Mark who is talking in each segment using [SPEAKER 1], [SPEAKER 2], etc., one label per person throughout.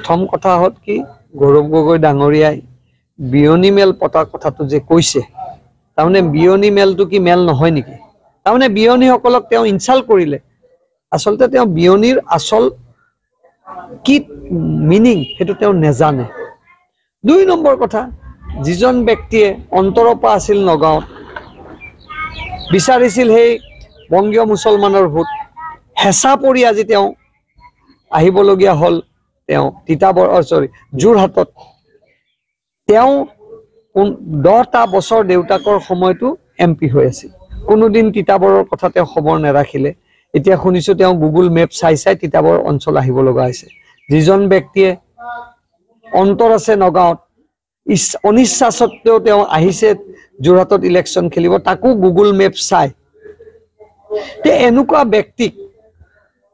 [SPEAKER 1] প্ৰথম কথা হ'ল কি গৌৰৱ গগৈ ডাঙৰীয়াই বিয়নি মেল পতা কথাটো যে কৈছে তাৰমানে বিয়নি মেলটো কি মেল নহয় নেকি তাৰমানে বিয়নিসকলক তেওঁ ইনচাল্ট কৰিলে আচলতে তেওঁ বিয়নিৰ আচল কি মিনিং সেইটো তেওঁ নেজানে দুই নম্বৰ কথা যিজন ব্যক্তিয়ে অন্তৰৰ পৰা আছিল নগাঁৱত বিচাৰিছিল সেই বংগীয় মুছলমানৰ ভোট হেঁচা পৰি আজি তেওঁ আহিবলগীয়া হ'ল তেওঁ যোৰহাটত তেওঁ 10টা বছৰ দেউতাকৰ সময়তো এমপি হৈ আছিল কোনোদিন তিতাবৰৰ কথা তেওঁ খবৰ নেৰাখিলে এতিয়া শুনিছো তেওঁ গুগল মেপ চাই তিতাবৰ অঞ্চল আহিব লগা হৈছে যিজন ব্যক্তিয়ে অন্তৰ আছে নগাঁৱত অনিচ্ছা সত্ত্বেও তেওঁ আহিছে যোৰহাটত ইলেকশ্যন খেলিব তাকো গুগল মেপ চাই তে এনেকুৱা ব্যক্তিক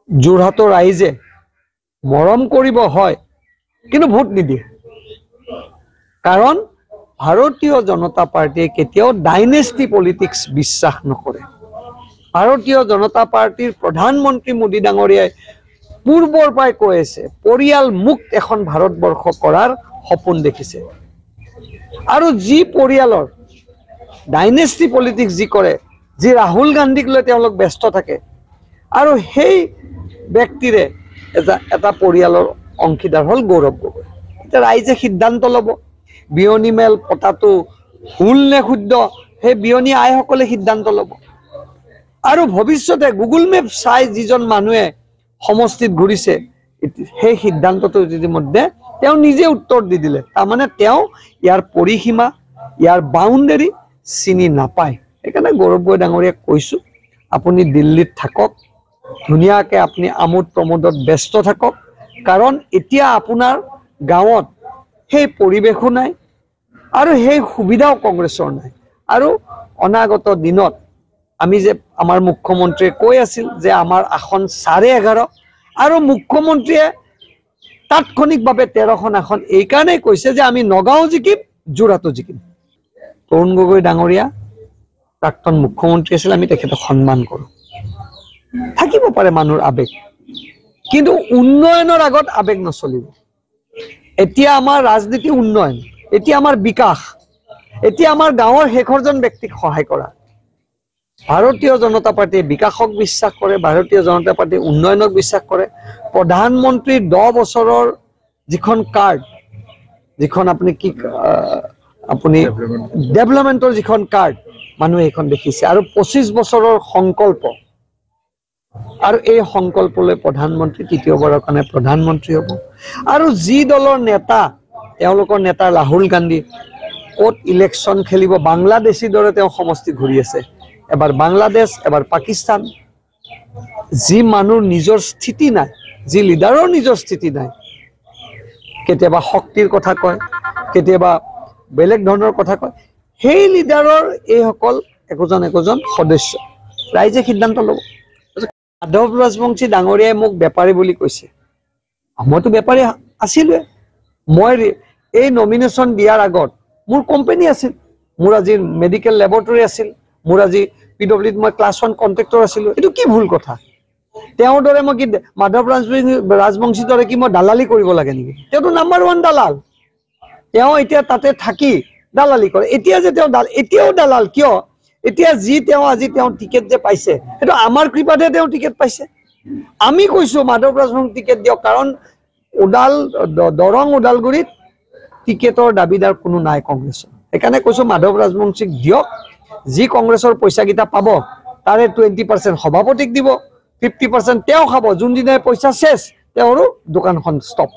[SPEAKER 1] যোৰহাটৰ ৰাইজে মৰম কৰিব হয় কিন্তু ভোট নিদিয়ে কাৰণ ভাৰতীয় জনতা পাৰ্টিয়ে কেতিয়াও ডাইনেষ্টি পলিটিক্স বিশ্বাস নকৰে ভাৰতীয় জনতা পাৰ্টিৰ প্ৰধানমন্ত্ৰী মোদী ডাঙৰীয়াই পূৰ্বৰ পৰাই কৈ আছে পৰিয়াল মুক্ত এখন ভাৰতবৰ্ষ কৰাৰ সপোন দেখিছে আৰু যি পৰিয়ালৰ ডাইনেষ্টি পলিটিক্স যি কৰে যি ৰাহুল গান্ধীক লৈ তেওঁলোক ব্যস্ত থাকে আৰু সেই ব্যক্তিৰে এটা পৰিয়ালৰ অংশীদাৰ হ'ল গৌৰৱ গগৈ এতিয়া ৰাইজে সিদ্ধান্ত ল'ব বিয়নি মেল পতাটো ভুল নে শুদ্ধ সেই বিয়নি আইসকলে সিদ্ধান্ত ল'ব আৰু ভৱিষ্যতে গুগল মেপ চাই যিজন মানুহে সমষ্টিত ঘূৰিছে সেই সিদ্ধান্তটো ইতিমধ্যে তেওঁ নিজে উত্তৰ দি দিলে তাৰমানে তেওঁ ইয়াৰ পৰিসীমা ইয়াৰ বাউণ্ডেৰী চিনি নাপায় সেইকাৰণে গৌৰৱ গগৈ ডাঙৰীয়াক কৈছো আপুনি দিল্লীত থাকক ধুনীয়াকে আপুনি আমোদ প্ৰমোদত ব্যস্ত থাকক কাৰণ এতিয়া আপোনাৰ গাঁৱত সেই পৰিৱেশো নাই আৰু সেই সুবিধাও কংগ্ৰেছৰ নাই আৰু অনাগত দিনত আমি যে আমাৰ মুখ্যমন্ত্ৰীয়ে কৈ আছিল যে আমাৰ আসন 11.5 আৰু মুখ্যমন্ত্ৰীয়ে তাৎক্ষণিকভাৱে 13খন আসন এই কাৰণেই কৈছে যে আমি নগাঁও জিকিম যোৰহাটো জিকিম তৰুণ গগৈ ডাঙৰীয়া প্ৰাক্তন মুখ্যমন্ত্ৰী আছিল আমি তেখেতক সন্মান কৰোঁ থাকিব পাৰে মানুহৰ আবেগ কিন্তু উন্নয়নৰ আগত আবেগ নচলিব এতিয়া আমাৰ ৰাজনীতি উন্নয়ন এতিয়া আমাৰ বিকাশ এতিয়া আমাৰ গাঁৱৰ শেষৰজন ব্যক্তিক সহায় কৰা ভাৰতীয় জনতা পাৰ্টিয়ে বিকাশক বিশ্বাস কৰে ভাৰতীয় জনতা পাৰ্টিয়ে উন্নয়নক বিশ্বাস কৰে প্ৰধানমন্ত্ৰীৰ 10 বছৰৰ যিখন কাৰ্ড যিখন আপুনি কি আপুনি ডেভেলপমেন্টৰ যিখন কাৰ্ড মানুহে এইখন দেখিছে আৰু 25 বছৰৰ সংকল্প আৰু এই সংকল্পলৈ প্ৰধানমন্ত্ৰী তৃতীয়বাৰৰ কাৰণে প্ৰধানমন্ত্ৰী হ'ব আৰু যি দলৰ নেতা তেওঁলোকৰ নেতা ৰাহুল গান্ধী ক'ত ইলেকশ্যন খেলিব বাংলাদেশীৰ দৰে তেওঁ সমষ্টি ঘূৰি আছে এবাৰ বাংলাদেশ এবাৰ পাকিস্তান যি মানুহৰ নিজৰ স্থিতি নাই যি লিডাৰৰ নিজৰ স্থিতি নাই কেতিয়াবা শক্তিৰ কথা কয় কেতিয়াবা বেলেগ ধৰণৰ কথা কয় সেই লিডাৰৰ এইসকল একোজন সদস্য ৰাইজে সিদ্ধান্ত ল'ব মাধৱ ৰাজবংশী ডাঙৰীয়াই মোক বেপাৰী বুলি কৈছে মইতো বেপাৰী আছিলোৱে মই এই নমিনেশ্যন দিয়াৰ আগত মোৰ কোম্পানী আছিল মোৰ আজি মেডিকেল লেবৰেটৰী আছিল মোৰ আজি পিডব্লিউডিত মই ক্লাছ 1 কন্ট্ৰেক্টৰ আছিলোঁ এইটো কি ভুল কথা তেওঁৰ দৰে মই কি মাধৱ ৰাজবংশীৰ দৰে কি মই দালালি কৰিব লাগে নেকি তেওঁতো নাম্বাৰ 1 দালাল তেওঁ এতিয়া তাতে থাকি দালালি কৰে এতিয়া যে তেওঁ এতিয়াও দালাল কিয় এতিয়া যি তেওঁ আজি তেওঁ টিকেট যে পাইছে সেইটো আমাৰ কৃপাতহে তেওঁ টিকেট পাইছে আমি কৈছো মাধৱ ৰাজবংশীক টিকেট দিয়ক কাৰণ দৰং ওদালগুৰিত টিকেটৰ দাবীদাৰ কোনো নাই কংগ্ৰেছৰ সেইকাৰণে কৈছো মাধৱ ৰাজবংশীক দিয়ক যি কংগ্ৰেছৰ পইচাকেইটা পাব তাৰে 20% সভাপতিক দিব 50% তেওঁ খাব যোনদিনাই পইচা শেষ তেওঁৰো দোকানখন ষ্টপ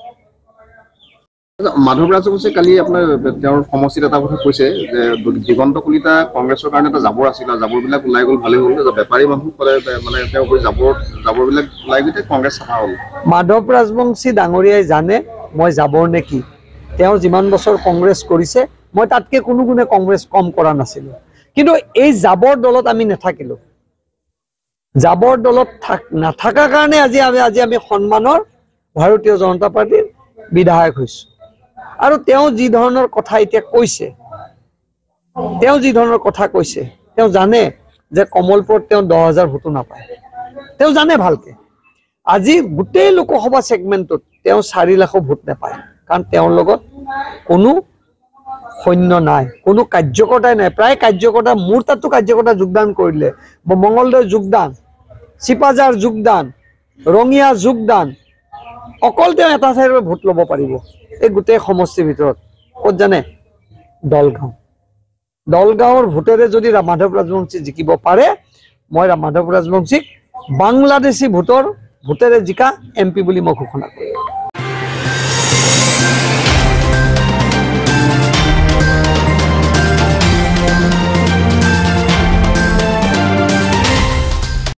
[SPEAKER 2] মাধৱ ৰাজবংশী কালি আপোনাৰ তেওঁৰ সমষ্টিত এটা কথা কৈছে যে দিগন্ত কলিতা কংগ্ৰেছৰ কাৰণে এটা জাবৰ আছিল জাবৰবিলাক ওলাই গ'ল ভালে হ'ল যে বেপাৰী মানুহ মানে তেওঁ কৈ জাবৰবিলাক ওলাই গৈতে কংগ্ৰেছ চাফা হ'ল
[SPEAKER 1] মাধৱ ৰাজবংশী ডাঙৰীয়াই জানে মই জাবৰ নে কি তেওঁ যিমান বছৰ কংগ্ৰেছ কৰিছে মই তাতকে কোনো গুণে কংগ্ৰেছ কম কৰা নাছিলোঁ কিন্তু এই জাবৰ দলত আমি নাথাকিলোঁ জাবৰ দলত নাথাকাৰ কাৰণে আজি আমি সন্মানৰ ভাৰতীয় জনতা পাৰ্টিৰ বিধায়ক হৈছোঁ আৰু তেওঁ যি ধৰণৰ কথা এতিয়া কৈছে তেওঁ জানে যে কমলপুৰত তেওঁ 10,000 ভোটো নাপায় তেওঁ জানে ভালকে আজি গোটেই লোকসভা সেগমেন্টত তেওঁ 4 লাখ ভোট নাপায় কাৰণ তেওঁৰ লগত কোনো সৈন্য নাই কোনো কাৰ্যকৰ্তাই নাই প্ৰায় কাৰ্যকৰ্তা মোৰ তাতো কাৰ্যকৰ্তা যোগদান কৰিলে মঙ্গলদৈ যোগদান চিপাজাৰ যোগদান ৰঙিয়া যোগদান অকল তেওঁ এটা চাইডৰ ভোট ল'ব পাৰিব এই গোটেই সমষ্টিৰ ভিতৰত ক'ত জানে দলগাঁৱৰ ভোটেৰে যদি মাধৱ ৰাজবংশী জিকিব পাৰে মই মাধৱ ৰাজবংশীক বাংলাদেশী ভোটেৰে জিকা MP বুলি মই ঘোষণা কৰিম